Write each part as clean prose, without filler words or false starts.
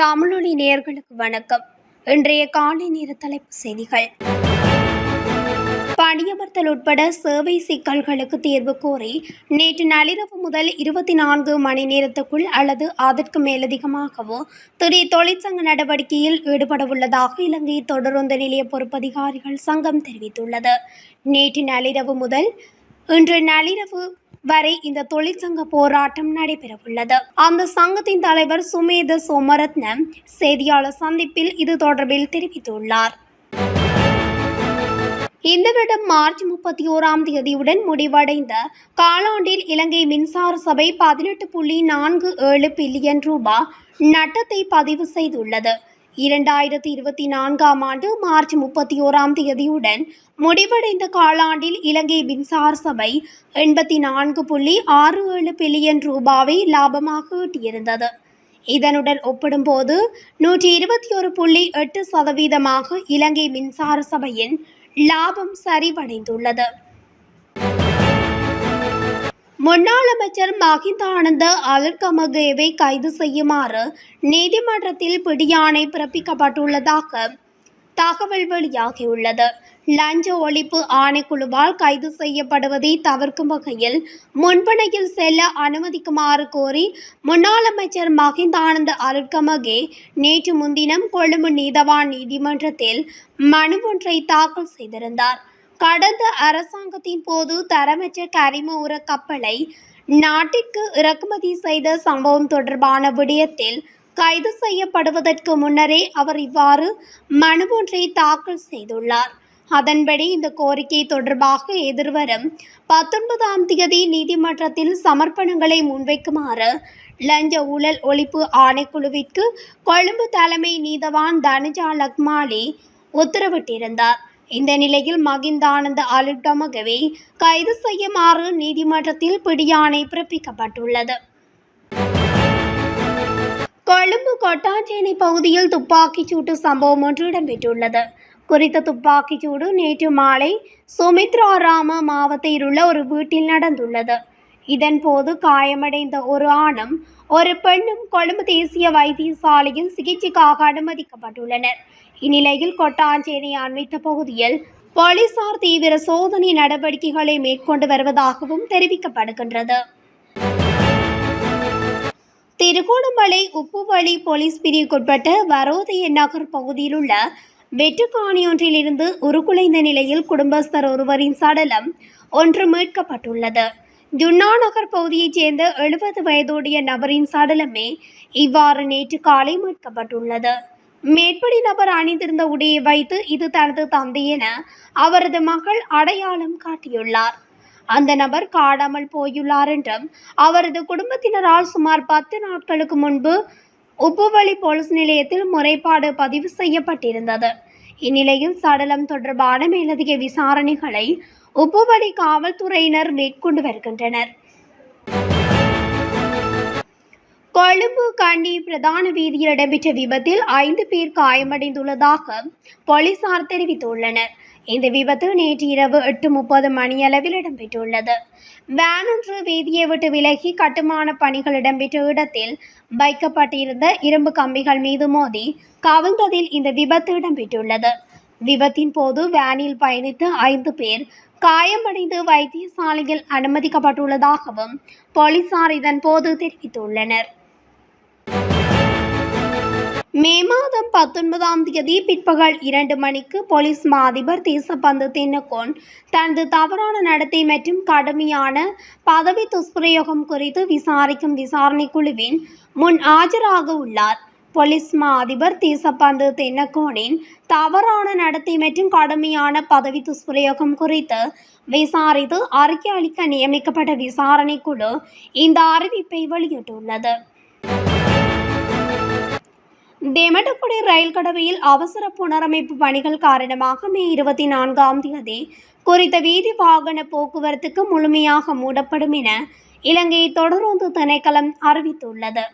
தமிழொலி நேயர்களுக்கு வணக்கம். இன்றைய காலை நேர தலைப்புச் செய்திகள். பணியமர்த்தல் உட்பட சேவை சிக்கல்களுக்கு தீர்வு கோரி நேற்று நள்ளிரவு முதல் 24 மணி நேரத்துக்குள் அல்லது அதற்கு மேலதிகமாகவோ திடீர் தொழிற்சங்க நடவடிக்கையில் ஈடுபடவுள்ளதாக இலங்கை தொடருந்து நிலைய பொறுப்பதிகாரிகள் சங்கம் தெரிவித்துள்ளது. நேற்று நள்ளிரவு முதல் இன்று நள்ளிரவு வரை இந்த தொழிற்சங்க போராட்டம் நடைபெறவுள்ளது. அந்த சங்கத்தின் தலைவர் சுமேத சோமரத்னம் செய்தியாளர் சந்திப்பில் இது தொடர்பில் தெரிவித்துள்ளார். இந்த வருடம் மார்ச் 31ஆம் தேதியுடன் முடிவடைந்த காலாண்டில் இலங்கை மின்சார சபை 18.47 பில்லியன் ரூபாய் நட்டத்தை பதிவு செய்துள்ளது. 2024ஆம் ஆண்டு மார்ச் 31ஆம் தேதியுடன் முடிவடைந்த காலாண்டில் இலங்கை மின்சார சபை 84.67 பில்லியன் ரூபாவை லாபமாக ஈட்டியிருந்தது. இதனுடன் ஒப்பிடும்போது 121.8% இலங்கை மின்சார சபையின் லாபம் சரிவடைந்துள்ளது. முன்னாள் அமைச்சர் மஹிந்த ஆனந்த அலுத்கமகேவை கைது செய்யுமாறு நீதிமன்றத்தில் பிடியாணை பிறப்பிக்கப்பட்டுள்ளதாக தகவல் வெளியாகியுள்ளது. லஞ்ச ஒழிப்பு ஆணைக்குழுவால் கைது செய்யப்படுவதை தவிர்க்கும் வகையில் முன்பணையில் செல்ல அனுமதிக்குமாறு கோரி முன்னாள் அமைச்சர் மஹிந்த ஆனந்த அலுத்கமகே நேற்று முன்தினம் கொழும்பு நீதவான் நீதிமன்றத்தில் மனு ஒன்றை தாக்கல் செய்திருந்தார். கடந்த அரசாங்கத்தின் போது தரமற்ற கரிம உர கப்பலை நாட்டிற்கு இறக்குமதி செய்த சம்பவம் தொடர்பான விடயத்தில் கைது செய்யப்படுவதற்கு முன்னரே அவர் இவ்வாறு மனு ஒன்றை தாக்கல் செய்துள்ளார். அதன்படி இந்த கோரிக்கை தொடர்பாக எதிர்வரும் 19ஆம் தேதி நீதிமன்றத்தில் சமர்ப்பணங்களை முன்வைக்குமாறு லஞ்ச ஊழல் ஒழிப்பு ஆணைக்குழுவிற்கு கொழும்பு தலைமை நீதவான் தனுஜா லக்மாலி உத்தரவிட்டிருந்தார். இந்த நிலையில் மஹிந்த ஆனந்த அலுத்கமகேவை கைது செய்யுமாறு நீதிமன்றத்தில் பிடியாணை பிறப்பிக்கப்பட்டுள்ளது. கொழும்பு கொட்டாஞ்சேனை பகுதியில் துப்பாக்கிச் சூட்டு சம்பவம் ஒன்று இடம்பெற்றுள்ளது. குறித்த துப்பாக்கிச் சூடு நேற்று மாலை சுமித்ராராம மாவட்டத்தில் உள்ள ஒரு வீட்டில் நடந்துள்ளது. இதன்போது காயமடைந்த ஒரு ஆணும் ஒரு பெண்ணும் கொழும்பு தேசிய வைத்தியசாலையில் சிகிச்சைக்காக அனுமதிக்கப்பட்டுள்ளனர். இந்நிலையில் கொட்டாஞ்சேனை அண்மித்த பகுதியில் போலீசார் தீவிர சோதனை நடவடிக்கைகளை மேற்கொண்டு வருவதாகவும் தெரிவிக்கப்படுகின்றது. திருகோணமலை உப்புவழி போலீஸ் பிரிவுக்குட்பட்ட வரோதய நகர் பகுதியில் உள்ள வெட்டுக்காணியொன்றிலிருந்து உருக்குலைந்த நிலையில் குடும்பஸ்தர் ஒருவரின் சடலம் ஒன்று மீட்கப்பட்டுள்ளது. ஜுன்னா நகர் பகுதியைச் சேர்ந்த 70 வயதுடைய நபரின் சடலமே இவ்வாறு நேற்று காலை மீட்கப்பட்டுள்ளது. மேற்படி நபர் அணிந்திருந்த உடையை வைத்து இது தனது தந்தை என அவரது மகள் அடையாளம் காட்டியுள்ளார். அந்த நபர் காணாமல் போயுள்ளார் என்றும் அவரது குடும்பத்தினரால் சுமார் 10 நாட்களுக்கு முன்பு உப்புவழி போலீஸ் நிலையத்தில் முறைப்பாடு பதிவு செய்யப்பட்டிருந்தது. இந்நிலையில் சடலம் தொடர்பான மேலதிக விசாரணைகளை உப்புவழி காவல்துறையினர் மேற்கொண்டு வருகின்றனர். கொழும்பு கண்டி பிரதான வீதியில் இடம்பெற்ற விபத்தில் 5 பேர் காயமடைந்துள்ளதாக போலீசார் தெரிவித்துள்ளனர். இந்த விபத்து நேற்று இரவு 8:30 மணியளவில் இடம்பெற்றுள்ளது. வேன் ஒன்று வீதியை விட்டு விலகி கட்டுமான பணிகள் இடம்பெற்ற இடத்தில் வைக்கப்பட்டிருந்த இரும்பு கம்பிகள் மீது மோதி கவிழ்ந்ததில் இந்த விபத்து இடம்பெற்றுள்ளது. விபத்தின் போது வேனில் பயணித்த 5 பேர் காயமடைந்து வைத்தியசாலையில் அனுமதிக்கப்பட்டுள்ளதாகவும் போலீசார் இதன் போது தெரிவித்துள்ளனர். மே மாதம் 19ஆம் தேதி பிற்பகல் 2 மணிக்கு போலீஸ் மா அதிபர் தேசபந்து தென்னக்கோன் தனது தவறான நடத்தை மற்றும் கடுமையான பதவி துஷ்பிரயோகம் குறித்து விசாரிக்கும் விசாரணை குழுவின் முன் ஆஜராக உள்ளார். போலீஸ் மா அதிபர் தேசபந்து தென்னக்கோனின் தவறான நடத்தை மற்றும் கடுமையான பதவி துஷ்பிரயோகம் குறித்து விசாரித்து அறிக்கை அளிக்க நியமிக்கப்பட்ட விசாரணை குழு இந்த அறிவிப்பை வெளியிட்டுள்ளது. தெமட்டகுடி ரயில் கடவையில் அவசர புனரமைப்பு பணிகள் காரணமாக மே 24ஆம் தேதி குறித்த வீதி வாகன போக்குவரத்துக்கு முழுமையாக மூடப்படும் என இலங்கை தொடருந்து திணைக்களம் அறிவித்துள்ளது.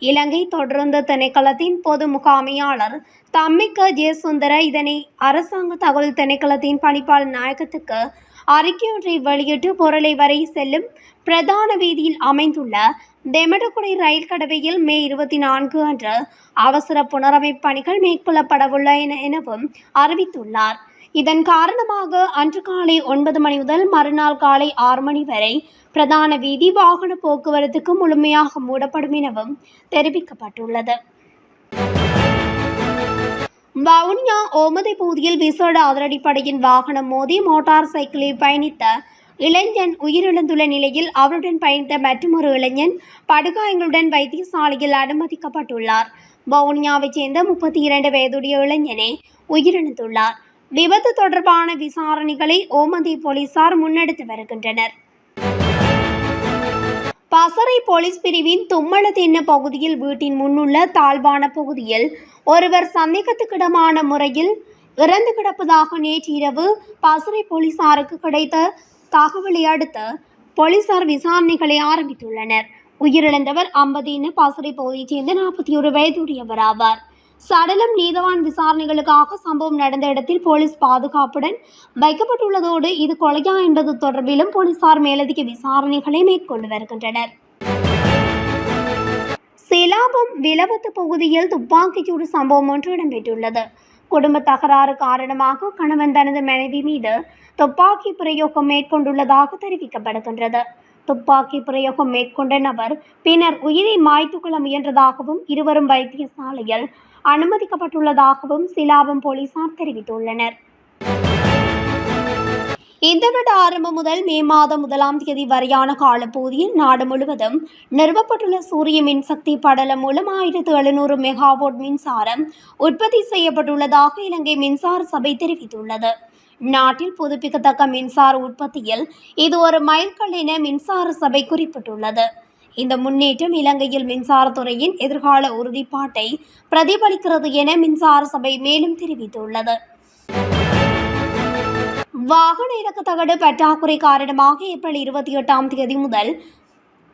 இலங்கை தொடருந்து திணைக்களத்தின் பொது முகாமையாளர் தம்மிக்க ஜெயசுந்தர இதனை அரசாங்க தகவல் திணைக்களத்தின் பணிப்பாளர் நாயகத்துக்கு அறிக்கையொன்றை வெளியிட்டு பொருளை வரை செல்லும் பிரதான வீதியில் அமைந்துள்ள தெமடகுடை ரயில் கடவையில் மே 24 அன்று அவசர புனரமைப்பு பணிகள் மேற்கொள்ளப்படவுள்ள எனவும் அறிவித்துள்ளார். இதன் காரணமாக அன்று காலை 9 மணி முதல் மறுநாள் காலை 6 மணி வரை பிரதான வீதி வாகன போக்குவரத்துக்கு முழுமையாக மூடப்படும் எனவும் தெரிவிக்கப்பட்டுள்ளது. வவுனியா ஓமதை பகுதியில் விசேட அதிரடிப்படையின் வாகனம் மோதி மோட்டார் சைக்கிளில் பயணித்த இளைஞன் உயிரிழந்துள்ள நிலையில் அவருடன் பயணித்த மற்றொரு இளைஞன் படுகாயங்களுடன் வைத்தியசாலையில் அனுமதிக்கப்பட்டுள்ளார். வவுனியாவைச் சேர்ந்த 32 வயதுடைய இளைஞனே உயிரிழந்துள்ளார். விபத்து தொடர்பான விசாரணைகளை ஓமந்தை போலீசார் முன்னெடுத்து வருகின்றனர். பசறை போலீஸ் பிரிவின் தும்மளதென்ன பகுதியில் வீட்டின் முன்னுள்ள தாழ்வான பகுதியில் ஒருவர் சந்தேகத்துக்கிடமான முறையில் இறந்து கிடப்பதாக நேற்று இரவு பசறை போலீசாருக்கு கிடைத்த தகவலை அடுத்து போலீசார் விசாரணைகளை ஆரம்பித்துள்ளனர். உயிரிழந்தவர் 50 பசறை பகுதியைச் சேர்ந்த 41 வயதுடையவர் ஆவார். சடலம் நீதவான் விசாரணைகளுக்காக சம்பவம் நடந்த இடத்தில் போலீஸ் பாதுகாப்புடன் வைக்கப்பட்டுள்ளதோடு இது கொலையா என்பது தொடர்பிலும் போலீசார் மேலதிக விசாரணைகளை மேற்கொண்டு வருகின்றனர். சிலாபம் விலவத்து பகுதியில் துப்பாக்கிச்சூடு சம்பவம் ஒன்று இடம்பெற்றுள்ளது. குடும்ப தகராறு காரணமாக கணவன் தனது மனைவி மீது துப்பாக்கி பிரயோகம் மேற்கொண்டுள்ளதாக தெரிவிக்கப்படுகின்றது. துப்பாக்கி பிரயோகம் மேற்கொண்ட நபர் பின்னர் உயிரை மாய்த்துக் கொள்ள முயன்றதாகவும் இருவரும் வைத்தியசாலையில் அனுமதிக்கப்பட்டுள்ளதாகவும் சிலாபம் போலீசார் தெரிவித்துள்ளனர். இந்த வருட ஆரம்பம் முதல் மே மாதம் 1ஆம் தேதி வரையான காலப்பகுதியில் நாடு முழுவதும் நிறுவப்பட்டுள்ள சூரிய மின்சக்தி படலம் மூலம் 1700 மெகாவாட் மின்சாரம் உற்பத்தி செய்யப்பட்டுள்ளதாக இலங்கை மின்சார சபை தெரிவித்துள்ளது. நாட்டில் புதுப்பிக்கத்தக்க மின்சார உற்பத்தியில் இது ஒரு மைல்கல் என மின்சார சபை குறிப்பிட்டுள்ளது. இந்த முன்னேற்றம் இலங்கையில் மின்சாரத்துறையின் எதிர்கால உறுதிப்பாட்டை பிரதிபலிக்கிறது என மின்சார சபை மேலும் தெரிவித்துள்ளது. வாகன இலக்குத்தகடு பற்றாக்குறை காரணமாக ஏப்ரல் 28ஆம் தேதி முதல்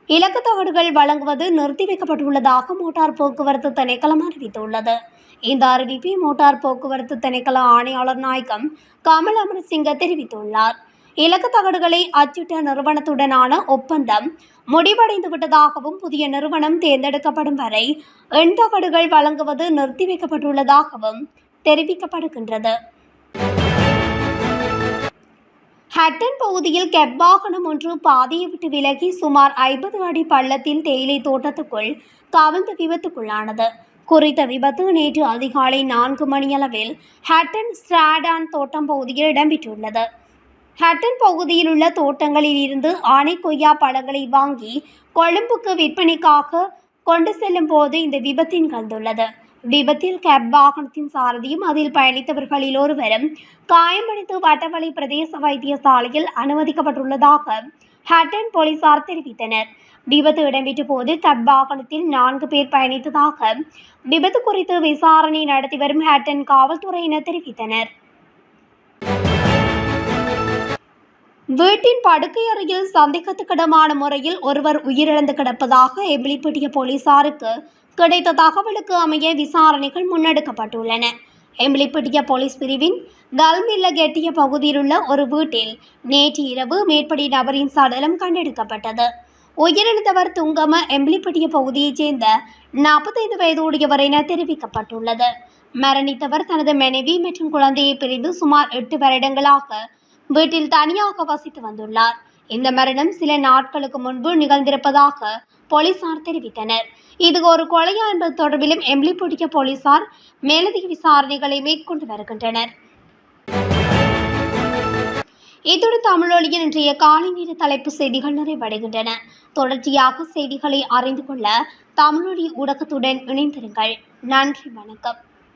இலக்குத்தகடுகள் வழங்குவது நிறுத்தி வைக்கப்பட்டுள்ளதாக மோட்டார் போக்குவரத்து திணைக்களம் அறிவித்துள்ளது. இந்த அறிவிப்பை மோட்டார் போக்குவரத்து திணைக்கள ஆணையாளர் நாயகம் கமல் அமரசிங்க தெரிவித்துள்ளார். இலக்குத்தகடுகளை அச்சிட்ட நிறுவனத்துடனான ஒப்பந்தம் முடிவடைந்துவிட்டதாகவும் புதிய நிறுவனம் தேர்ந்தெடுக்கப்படும் வரை எண்தகடுகள் வழங்குவது நிறுத்தி வைக்கப்பட்டுள்ளதாகவும் தெரிவிக்கப்படுகின்றது. ஹட்டன் பகுதியில் கெப் வாகனம் ஒன்று பாதையை விட்டு விலகி சுமார் 50 அடி பள்ளத்தில் தேயிலை தோட்டத்துக்குள் கவிழ்ந்து விபத்துக்குள்ளானது. குறித்த விபத்து நேற்று அதிகாலை 4 மணியளவில் ஹட்டன் ஸ்ட்ராடான் தோட்டம் பகுதியில் இடம்பெற்றுள்ளது. ஹட்டன் பகுதியில் உள்ள தோட்டங்களில் இருந்து ஆனை கொய்யா பழங்களை வாங்கி கொழும்புக்கு விற்பனைக்காக கொண்டு செல்லும் போது இந்த விபத்து நிகழ்ந்துள்ளது. விபத்தில் கேப் வாகனத்தின் சாரதியும் அதில் பயணித்தவர்களில் ஒருவரும் காயமடைந்து வட்டவளை பிரதேச வைத்தியசாலையில் அனுமதிக்கப்பட்டுள்ளதாக ஹட்டன் போலீசார் தெரிவித்தனர். விபத்து இடம்பெற்ற போது கேப் வாகனத்தில் 4 பேர் பயணித்ததாக விபத்து குறித்து விசாரணை நடத்தி வரும் ஹட்டன் காவல்துறையினர் தெரிவித்தனர். வீட்டின் படுக்கை அறையில் சந்தேகத்துக்கிடமான முறையில் ஒருவர் உயிரிழந்து கிடப்பதாக எம்பிலிப்பட்டிய போலீசாருக்கு கிடைத்த தகவலுக்கு அமைய விசாரணைகள் முன்னெடுக்கப்பட்டுள்ளன. எம்பிலிப்பட்டிய போலீஸ் பிரிவின் கல்மில்ல கெட்டிய பகுதியில் உள்ள ஒரு வீட்டில் நேற்று இரவு மேற்படி நபரின் சடலம் கண்டெடுக்கப்பட்டது. உயிரிழந்தவர் துங்கம எம்பிலிப்பட்டிய பகுதியைச் சேர்ந்த 45 வயதுடையவர் என தெரிவிக்கப்பட்டுள்ளது. மரணித்தவர் தனது மனைவி மற்றும் குழந்தையை பிரிந்து சுமார் 8 வருடங்களாக வீட்டில் தனியாக வசித்து வந்துள்ளார். இந்த மரணம் சில நாட்களுக்கு முன்பு நிகழ்ந்திருப்பதாக போலீசார் தெரிவித்தனர். இது ஒரு கொலையா என்பது தொடர்பிலும் எம்பிலிப்பட்டிய போலீசார் மேலதிக விசாரணைகளை மேற்கொண்டு வருகின்றனர். இத்துடன் தமிழொலியின் இன்றைய காலை நேர தலைப்பு செய்திகள் நிறைவடைகின்றன. தொடர்ச்சியாக செய்திகளை அறிந்து கொள்ள தமிழொலி ஊடகத்துடன் இணைந்திருங்கள். நன்றி, வணக்கம்.